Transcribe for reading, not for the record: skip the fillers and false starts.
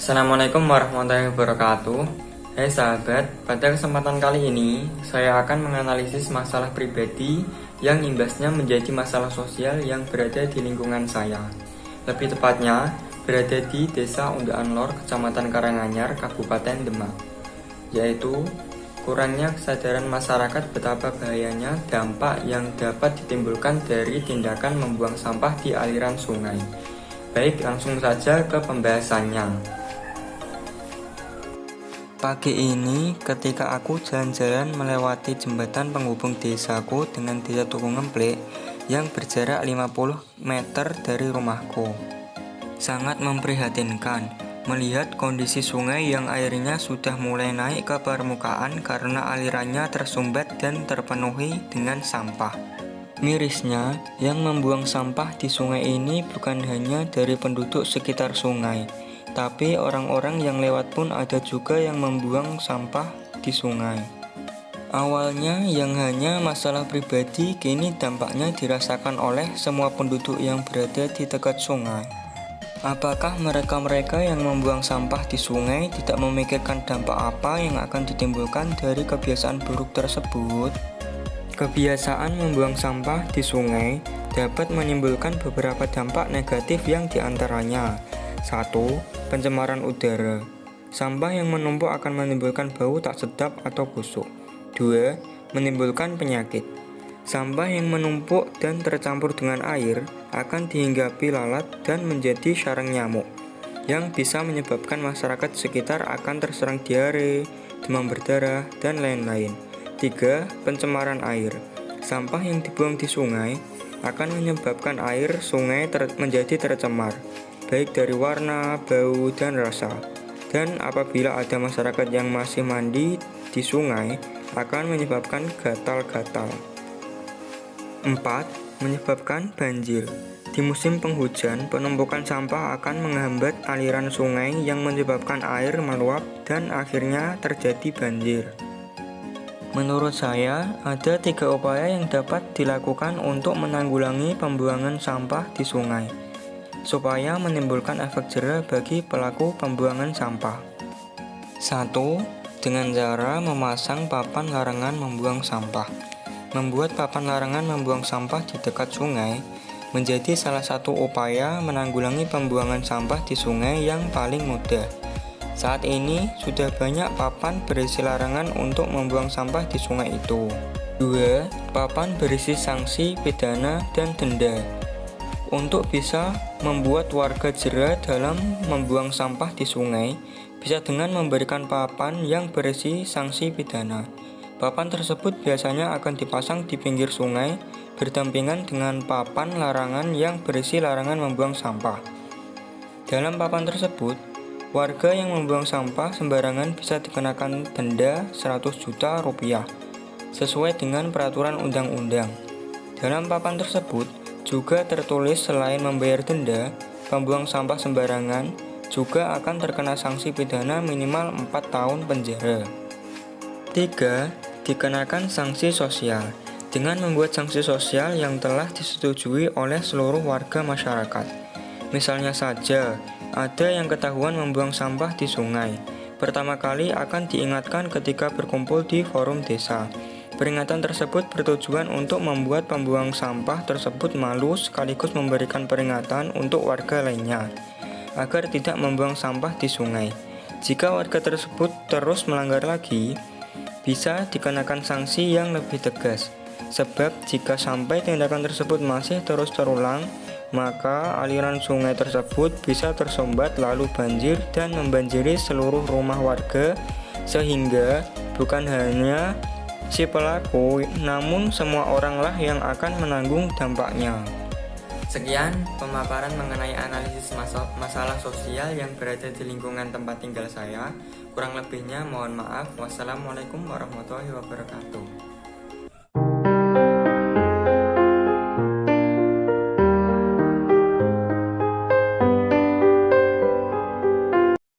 Assalamualaikum warahmatullahi wabarakatuh. Hai sahabat, pada kesempatan kali ini saya akan menganalisis masalah pribadi yang imbasnya menjadi masalah sosial yang berada di lingkungan saya. Lebih tepatnya, berada di Desa Undaan Lor, Kecamatan Karanganyar, Kabupaten Demak, yaitu kurangnya kesadaran masyarakat betapa bahayanya dampak yang dapat ditimbulkan dari tindakan membuang sampah di aliran sungai. Baik, langsung saja ke pembahasannya. Pagi ini ketika aku jalan-jalan melewati jembatan penghubung desaku dengan desa Tugu Ngemplek yang berjarak 50 meter dari rumahku. Sangat memprihatinkan melihat kondisi sungai yang airnya sudah mulai naik ke permukaan karena alirannya tersumbat dan terpenuhi dengan sampah. Mirisnya, yang membuang sampah di sungai ini bukan hanya dari penduduk sekitar sungai, tapi orang-orang yang lewat pun ada juga yang membuang sampah di sungai. Awalnya yang hanya masalah pribadi, kini dampaknya dirasakan oleh semua penduduk yang berada di dekat sungai. Apakah mereka-mereka yang membuang sampah di sungai tidak memikirkan dampak apa yang akan ditimbulkan dari kebiasaan buruk tersebut? Kebiasaan membuang sampah di sungai dapat menimbulkan beberapa dampak negatif yang diantaranya: 1. Pencemaran udara. Sampah yang menumpuk akan menimbulkan bau tak sedap atau busuk. 2. Menimbulkan penyakit. Sampah yang menumpuk dan tercampur dengan air akan dihinggapi lalat dan menjadi sarang nyamuk, yang bisa menyebabkan masyarakat sekitar akan terserang diare, demam berdarah, dan lain-lain. 3. Pencemaran air. Sampah yang dibuang di sungai akan menyebabkan air sungai menjadi tercemar, baik dari warna, bau, dan rasa. Dan apabila ada masyarakat yang masih mandi di sungai, akan menyebabkan gatal-gatal. 4. Menyebabkan banjir. Di musim penghujan, penumpukan sampah akan menghambat aliran sungai yang menyebabkan air meluap dan akhirnya terjadi banjir. Menurut saya, ada 3 upaya yang dapat dilakukan untuk menanggulangi pembuangan sampah di sungai, supaya menimbulkan efek jera bagi pelaku pembuangan sampah. 1. Dengan cara memasang papan larangan membuang sampah. Membuat papan larangan membuang sampah di dekat sungai menjadi salah satu upaya menanggulangi pembuangan sampah di sungai yang paling mudah. Saat ini sudah banyak papan berisi larangan untuk membuang sampah di sungai itu. 2. Papan berisi sanksi pidana dan denda. Untuk bisa membuat warga jera dalam membuang sampah di sungai, bisa dengan memberikan papan yang berisi sanksi pidana. Papan tersebut biasanya akan dipasang di pinggir sungai, berdampingan dengan papan larangan yang berisi larangan membuang sampah. Dalam papan tersebut, warga yang membuang sampah sembarangan bisa dikenakan denda 100 juta rupiah, sesuai dengan peraturan undang-undang. Dalam papan tersebut, juga tertulis selain membayar denda, pembuang sampah sembarangan juga akan terkena sanksi pidana minimal 4 tahun penjara. 3. Dikenakan sanksi sosial. Dengan membuat sanksi sosial yang telah disetujui oleh seluruh warga masyarakat. Misalnya saja, ada yang ketahuan membuang sampah di sungai. Pertama kali akan diingatkan ketika berkumpul di forum desa. Peringatan tersebut bertujuan untuk membuat pembuang sampah tersebut malu sekaligus memberikan peringatan untuk warga lainnya agar tidak membuang sampah di sungai. Jika warga tersebut terus melanggar lagi, bisa dikenakan sanksi yang lebih tegas. Sebab jika sampai tindakan tersebut masih terus terulang, maka aliran sungai tersebut bisa tersumbat lalu banjir dan membanjiri seluruh rumah warga, sehingga bukan hanya si pelaku, namun semua oranglah yang akan menanggung dampaknya. Sekian pemaparan mengenai analisis masalah sosial yang berada di lingkungan tempat tinggal saya. Kurang lebihnya mohon maaf. Wassalamualaikum warahmatullahi wabarakatuh.